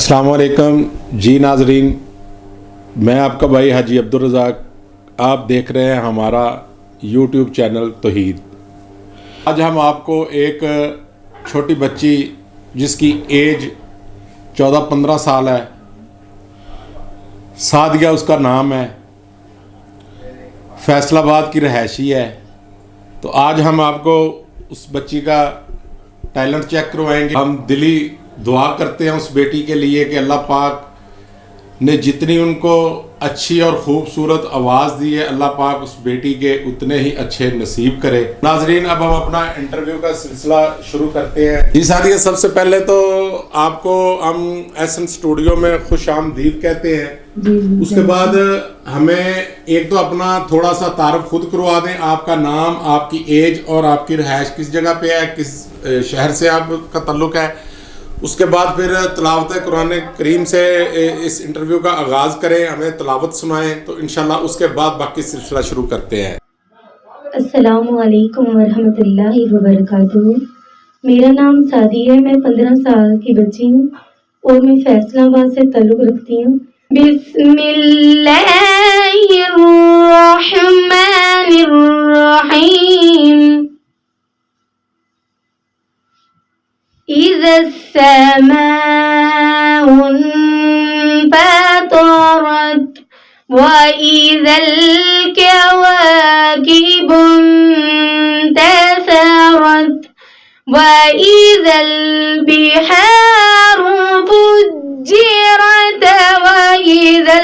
अस्सलाम वालेकुम जी नाजरीन, मैं आपका भाई हाजी अब्दुल रज़ाक। आप देख रहे हैं हमारा यूट्यूब चैनल तौहीद। आज हम आपको एक छोटी बच्ची जिसकी एज 14-15 साल है, सादिया उसका नाम है, फैसलाबाद की रहायशी है। तो आज हम आपको उस बच्ची का टैलेंट चेक करवाएंगे। हम दिली दुआ करते हैं उस बेटी के लिए कि अल्लाह पाक ने जितनी उनको अच्छी और ख़ूबसूरत आवाज़ दी है, अल्लाह पाक उस बेटी के उतने ही अच्छे नसीब करे। नाजरीन, अब हम अपना इंटरव्यू का सिलसिला शुरू करते हैं। जी सादिया, सबसे पहले तो आपको हम एसन स्टूडियो में खुश आमदीद कहते हैं। उसके बाद हमें एक तो अपना थोड़ा सा तारुफ खुद करवा दें। आपका नाम, आपकी एज और आपकी रहायश किस जगह पे है, किस शहर से आपका ताल्लुक़ है। उसके बाद फिर तिलावत कुरान करीम से इस इंटरव्यू का आगाज़ करें, हमें तिलावत सुनाएं, तो इंशाल्लाह उसके बाद बाकी सिलसिला शुरू करते हैं। अस्सलामु अलैकुम वरहमतुल्लाहि वबरकातुहू। मेरा नाम सादिया है, मैं 15 साल की बच्ची हूँ और मैं फैसलाबाद से ताल्लुक़ रखती हूँ। बिस्मिल्लाहिर्रहमानिर्रहीम। إذا السماء انفطرت وإذا الكواكب انتثرت وإذا البحار فجرت وإذا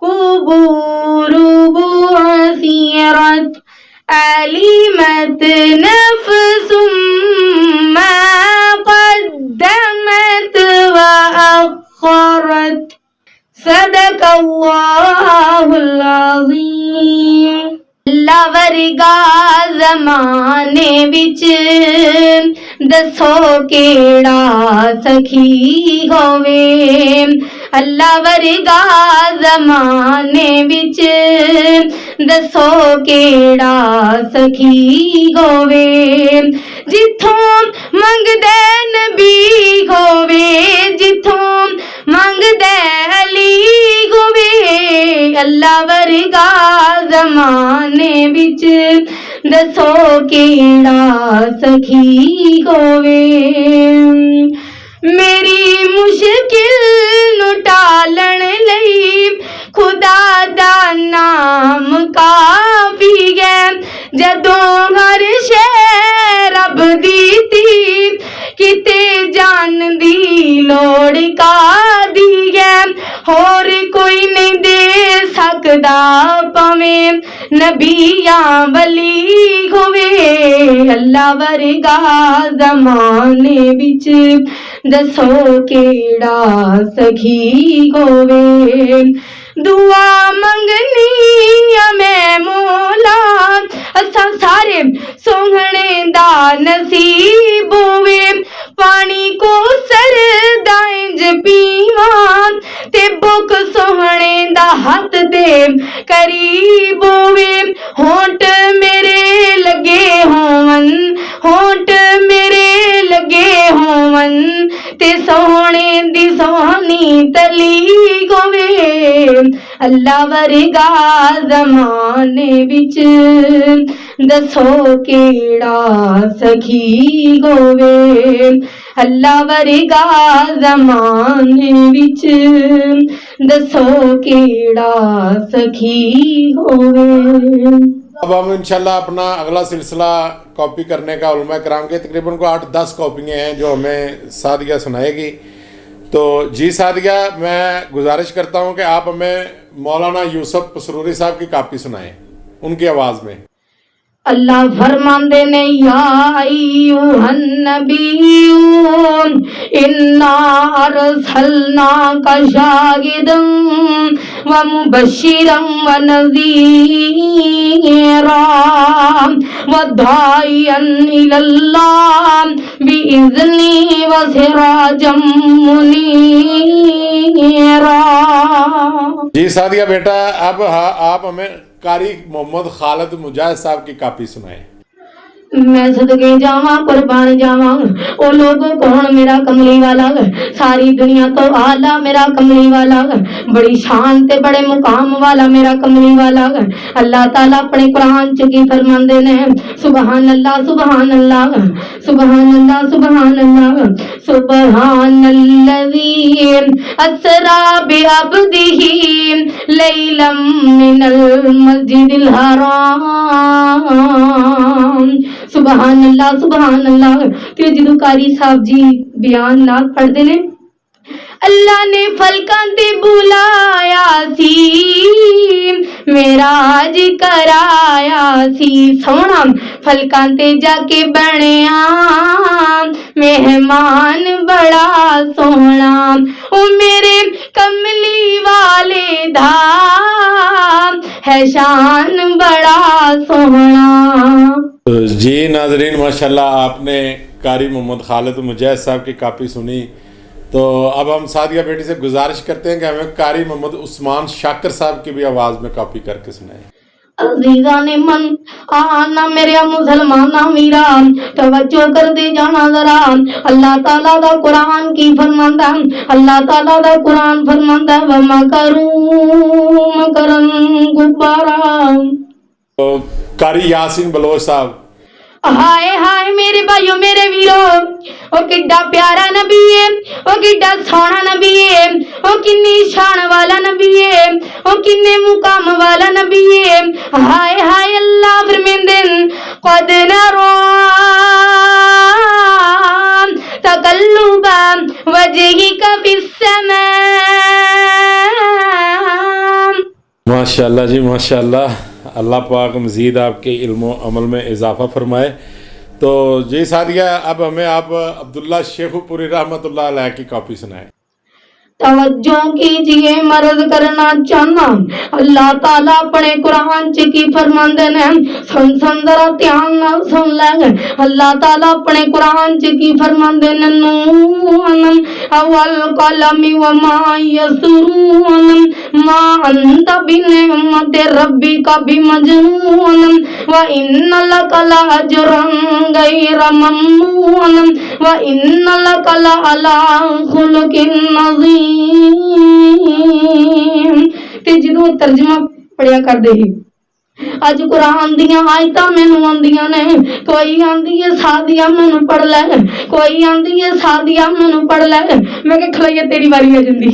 القبور بعثرت علمت نفس ما قدمت وأخرت صدق الله العظيم। अल्लाह वर्गा ज़माने विच दसो केड़ा सखी होवे। अल्लाह वर्गा ज़माने विच दसो केड़ा सखी होवे। जिथों मंगदे नबी होवे, जिथों मंगदे अली होवे। अल्लाह वर्गा ज़माने विच दसो केड़ा सखी होवे। मेरी मुश्किल नू टालण लई खुदा दा नाम काफी है। जदों हर शै रब दी ती किते जान दी लोड़ कादी है। होर कोई नहीं दे सकदा भावें नबियां वली होवे। अल्लाह वर्गा ज़माने विच दसो केड़ा सखी होवे। दुआ मंगनी मैं मौला असां सारे सोहणे दा नसीब होवे। पानी को सरदा इंज पीवां ते बुक सोहणे दा हथ दे करीब होवे। होंठ मेरे लगे होवन, होंठ मेरे लगे होवन ते सोहणे दी सोहनी तली होवे। अल्लाह वर्गा ज़माने विच दसो केड़ा सखी होवे। अल्लाह वर्गा ज़माने विच दसो केड़ा सखी होवे। अब हम इंशाल्लाह अपना अगला सिलसिला कॉपी करने का उलमा कराम के तकरीबन को 8-10 कॉपियाँ हैं जो हमें सादिया सुनाएगी। तो जी सादिया, मैं गुजारिश करता हूँ कि आप हमें मौलाना यूसुफ पसरूरी साहब की कॉपी सुनाएं उनकी आवाज़ में। अल्लाह फरमांदे ने या अय्युहन नबिय्युन इन्ना अरसलनाका शाहिदन व मुबश्शिरन व नज़ीरा व दाइयन इलल्लाह बिइज़्नि व सिराजम मुनीरा। जी सादिया बेटा, अब आप हमें कारी मोहम्मद खालिद मुजाहिद साहब की कॉपी सुनाएं। मैं सदके जावा कुर्बान जावा ओ लोगों कौन मेरा कमली वाला सारी दुनिया तो आला मेरा कमली वाला बड़ी शान ते बड़े मुकाम वाला मेरा कमली वाला अल्लाह ताला अपने कुरान च की फरमांदे ने सुभान अल्लाह सुभान अल्लाह सुभान अल्लाह सुभान अल्लाह सुभानल्लज़ी असरा बिअब्दिही लैलम मिनल मस्जिदिल हराम सुभान अल्लाह ते जदों कारी साहब जी बयान नाथ पढ़दे ने अल्लाह ने फलकां ते बुलाया सी मेराज कराया सी सोहना फलकां ते जाके बनया मेहमान बड़ा सोहना ओ मेरे कमली वाले दा है शान बड़ा सोहना। जी नाजरीन, माशाल्लाह आपने कारी मोहम्मद खालिद मुजैद साहब की कापी सुनी। तो अब हम सादिया बेटी से गुजारिश करते हैं कि हमें कारी मोहम्मद उस्मान शाकिर साहब की भी आवाज़ में कापी करके सुनाएं। अजीजा ने मन आना मेरे मुसलमाना मीरा तवज्जो कर दे जाना जरा अल्लाह ताला दा कुरान की फरमांदा अल्लाह ताला दा कुरान फरमांदा व मकरन गुब्बारा। तो कारी यासीन बलोच साहब। हाय हाय मेरे भाइयों मेरे वीरो ओ किड्डा प्यारा नबी है ओ किड्डा सोहना नबी है ओ किन्नी शान वाला नबी है ओ किन्ने मुकाम वाला नबी है। हाय हाय अल्लाह फरमांदे क़द नरा तकल्लुबा वजहिका फिस्समा। माशाल्लाह जी माशाल्लाह, अल्लाह पाक मज़ीद आपके इल्म अमल में इजाफ़ा फरमाए। तो जी सादिया, अब हमें आप अब्दुल्ला शेखुपुरी रहमतुल्लाह अलैह की कॉपी सुनाएं। तवज्जो कीजिए मर्ज करना चाहना अल्लाह ताला अपने कुरान च की फरमांदे ने सुन जरा ध्यान नाल सुन ले अल्लाह ताला अपने कुरान च की फरमांदे ने नून अवल कलमी व मा यसरून मा अंत बिनिअमति रब्बिका बिमजनून व इन्न लक लअजरन गैर ममनून व इन्न लक लअला खुलुकिन नज़ीर। ते जदों तर्जमा पढ़िया करदे ही अज कुरान दियां आयतां मैनूं आंदियां ने कोई आंदी है सादिया मैनूं पढ़ ले कोई आंदी है सादिया मैनूं पढ़ ले मैं कह खलोइया तेरी बारी आ जांदी।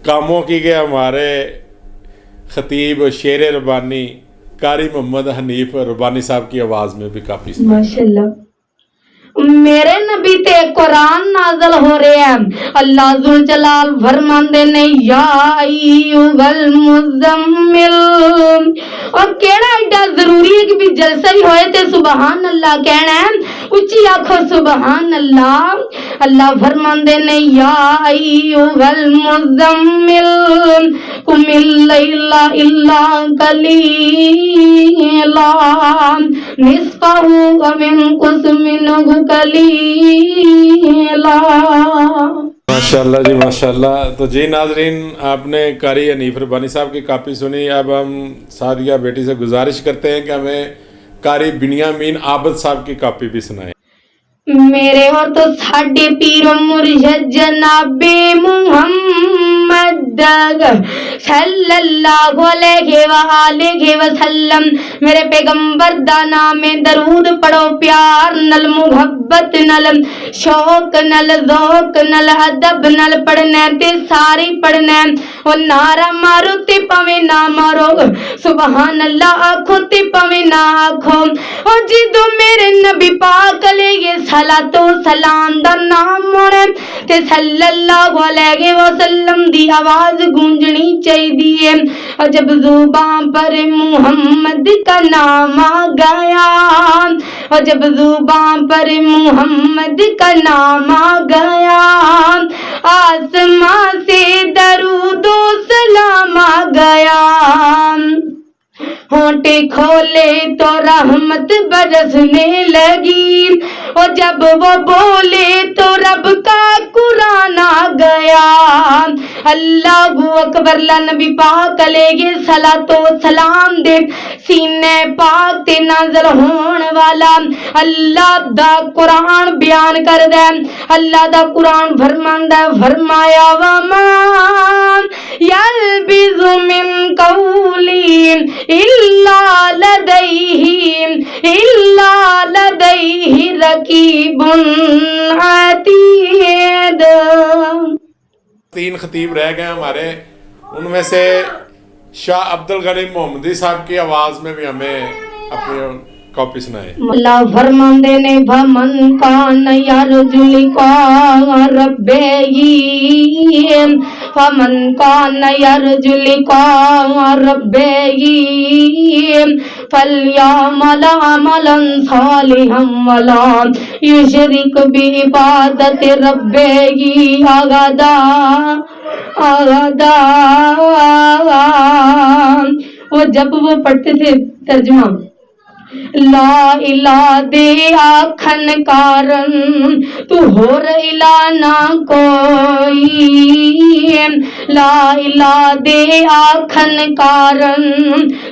कामों की गए हमारे खतीब शेर रब्बानी कारी मोहम्मद हनीफ रब्बानी साहब की आवाज़ में भी काफ़ी माशाल्लाह। मेरे नबी ते कुरान नाज़िल हो रहे हैं अल्लाह जुल जलाल फरमांदे ने या अय्युहल मुज़म्मिल। और केड़ा एडा जरूरी है कि भी जलसा ही होए ते सुभान अल्लाह कहना है उच्ची आखो सुभान अल्लाह। अल्लाह फरमांदे ने या अय्युहल मुज़म्मिल कुमिल लैला इल्ला कलीला निस्फहु व मिनकुस मिनहु कलीला। माशाल्लाह जी माशाल्लाह। तो जी नाजरीन, आपने कारी हनीफ रब्बानी साहब की कापी सुनी। अब हम सादिया बेटी से गुजारिश करते हैं कि हमें कारी बिनियामीन आबद साहब की कापी भी सुनाएं। मेरे और तो साडे पीर मुर्शिद जनाबे मुहम्मद सल्लल्लाहु अलैहि वसल्लम मेरे पैगंबर दा नाम है दरूद पढ़ो प्यार नल मुहब्बत नल शौक नल ज़ौक नल अदब नल पढ़ना ते सारी पढ़ना ओ नारा मारो ते पवे ना मारो सुभान अल्लाह आखो ते पवे ना आखो ओ जिदो मेरे नबी पाक अलैहि सलातो सलाम दा नाम मोड़े ते सल्लल्लाहु अलैहि वसल्लम दी आवाज गूंजनी चाहिए। और जब जुबान पर मुहम्मद का नाम आ गया और जब जुबान पर मुहम्मद का नाम आ गया आसमां से दरूदो सलाम आ गया। होंठे खोले तो रहमत बरसने लगी और जब वो बोले तो रब का कुरान आ गया। اللہ اکبر نبی پاک علیہ الصلوۃ والسلام دے سینے پاک تے نازل ہون والا اللہ دا قرآن بیان کردا ہے. اللہ دا قرآن فرماندا ہے, فرمایا وما یلبث من قول الا لدیہ رقیب عتید. 3 خطیب رہ گئے ہمارے, ان میں سے شاہ عبد الغنی محمدی صاحب کی آواز میں بھی ہمیں اپنی کاپی سنائے. اللہ فرماندے نے فمن کان یرجو لقاء ربہ فمن کان یرجو لقاء ربہ فلیعمل عملا صالحا ولا یشرک بعبادت ربہ احدا. وہ جب وہ پڑھتے تھے ترجمہ لا الہ دے آکھن کارن تو ہور الہ نہ کوئی, لا الہ دے آکھن کارن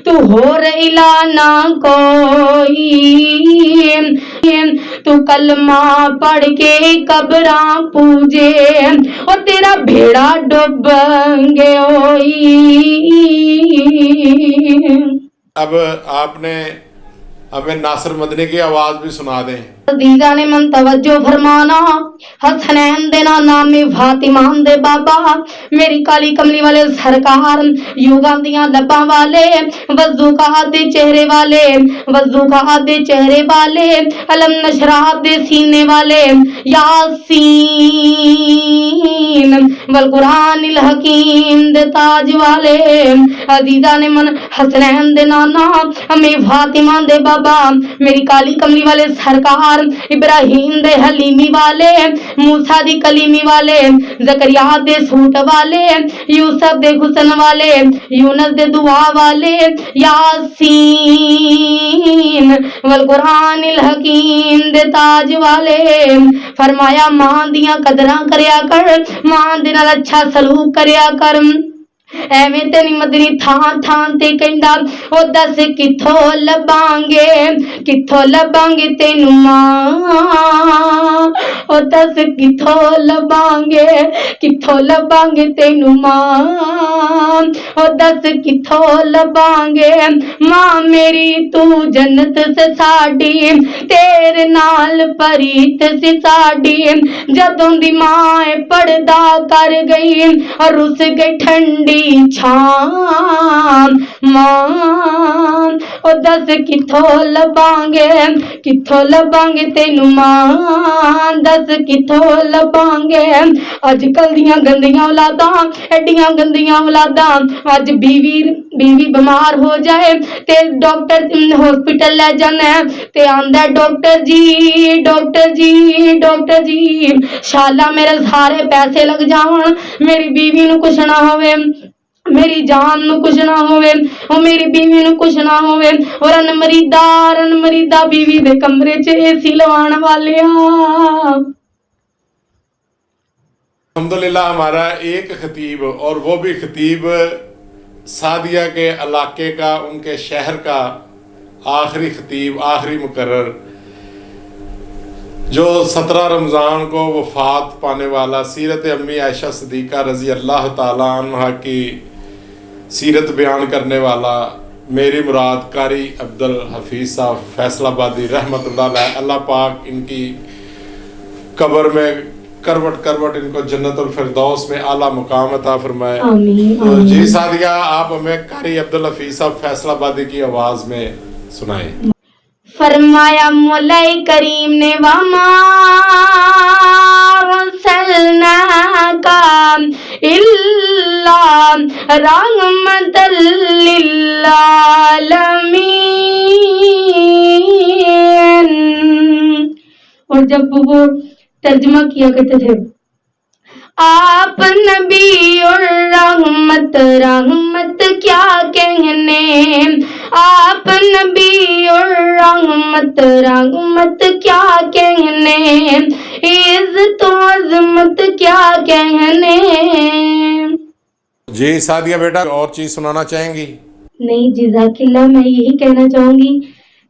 تو ہور الہ نہ کوئی, تو کلمہ پڑھ کے قبراں پوجے اور تیرا بھیڑا ڈوب گے ہوئی. اب آپ نے ہمیں ناصر مدنی کی آواز بھی سنا دیں. عزیزان من توجہ فرمانا, حسنین دے نام فاطمہ دے بابا میری کالی کملی والے سرکار, یوگاں دیاں لباں والے, وضو کا دے چہرے والے, وضو کا دے چہرے والے, علم نشرح دے سینے والے, یاسین والقرآن الحکیم دے تاج والے. عزیزان من حسنین دے نانا ہمیں فاطمہ دے بابا میری کالی کملی والے سرکار, ابراہیم دے حلیمی والے, موسیٰ دی کلیمی والے, زکریا دے سوٹ والے, یوسف دے حسن والے, یونس دے دعا والے, یاسین والقرآن الحکیم دے تاج والے. فرمایا ماں دیاں قدراں کریا کر, ماں دے نال اچھا سلوک کریا کر. ایویں تے نہیں مدنی تھان تھان تے کہندا او دس کتھوں لباں گے تینوں ماں, او دس کتھوں لباں گے تینوں ماں, او دس کتھوں لباں گے ماں میری تو جنت سے ساڈی, تیرے نال پریت سی ساڈی. جدوں دی ماں پردہ کر گئی اور رس گئی ٹھنڈی چھان ماں, او دس کتھوں لباں گے تینوں ماں, دس کتھوں لباں گے. اج کل دیاں گندیاں اولاداں, ایڈیاں گندیاں اولاداں, اج بیوی بیمار ہو جائے تے ڈاکٹر ہاسپٹل لے جانا ہے تے آندا ڈاکٹر جی شالا میرے سارے پیسے لگ جاون, میری بیوی نو کچھ نہ ہوئے, میری جان نو کچھ نہ ہوئے, او میری بیوی نو کچھ نہ ہوئے. اور ان مریدا بیوی دے کمرے چ اے سی لوان والے. الحمدللہ ہمارا ایک خطیب, اور وہ بھی خطیب سعدیہ کے علاقے کا, ان کے شہر کا آخری خطیب, آخری مقرر, جو 17 رمضان کو وفات پانے والا, سیرت امی عائشہ صدیقہ رضی اللہ تعالیٰ عنہ کی سیرت بیان کرنے والا, میری مراد قاری عبد الحفیظ صاحب فیصل آبادی رحمۃ اللہ علیہ. اللہ پاک ان کی قبر میں کروٹ ان کو جنت الفردوس میں اعلیٰ مقام عطا فرمائے. آمین. جی سعدیہ, آپ ہمیں قاری عبد الحفیظ صاحب فیصل آبادی کی آواز میں سنائیں. فرمایا مولا کریم نے وما ارسلناک الا رحمۃ للعالمین. اور جب وہ ترجمہ کیا کرتے تھے, آپ نبی اور رحمت کیا کہنے, آپ نبی اور رحمت کیا کہنے, عزت و عظمت کیا کہنے. जी सादिया बेटा, और चीज़ सुनाना चाहेंगी? नहीं जज़ाकिल्लाह, मैं यही कहना चाहूँगी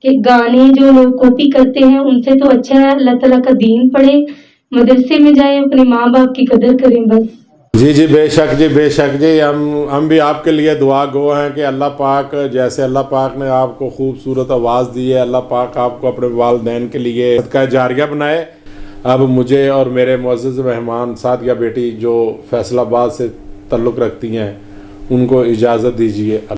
कि गाने जो लोग कॉपी करते हैं उनसे तो अच्छा है अल्लाह ताला का दीन पढ़े, मदरसे में जाए, अपने माँ बाप की कदर करें बस। जी जी बेशक जी, बेशक जी। हम भी आपके लिए दुआ गो हैं कि अल्लाह पाक, जैसे अल्लाह पाक ने आपको खूबसूरत आवाज़ दी है, अल्लाह पाक आपको अपने वालिदैन के लिए सदका जारिया बनाए। अब मुझे और मेरे मुअज़्ज़ज़ मेहमान सादिया बेटी जो फैसलाबाद से ताल्लुक़ रखती हैं, उनको इजाज़त दीजिए।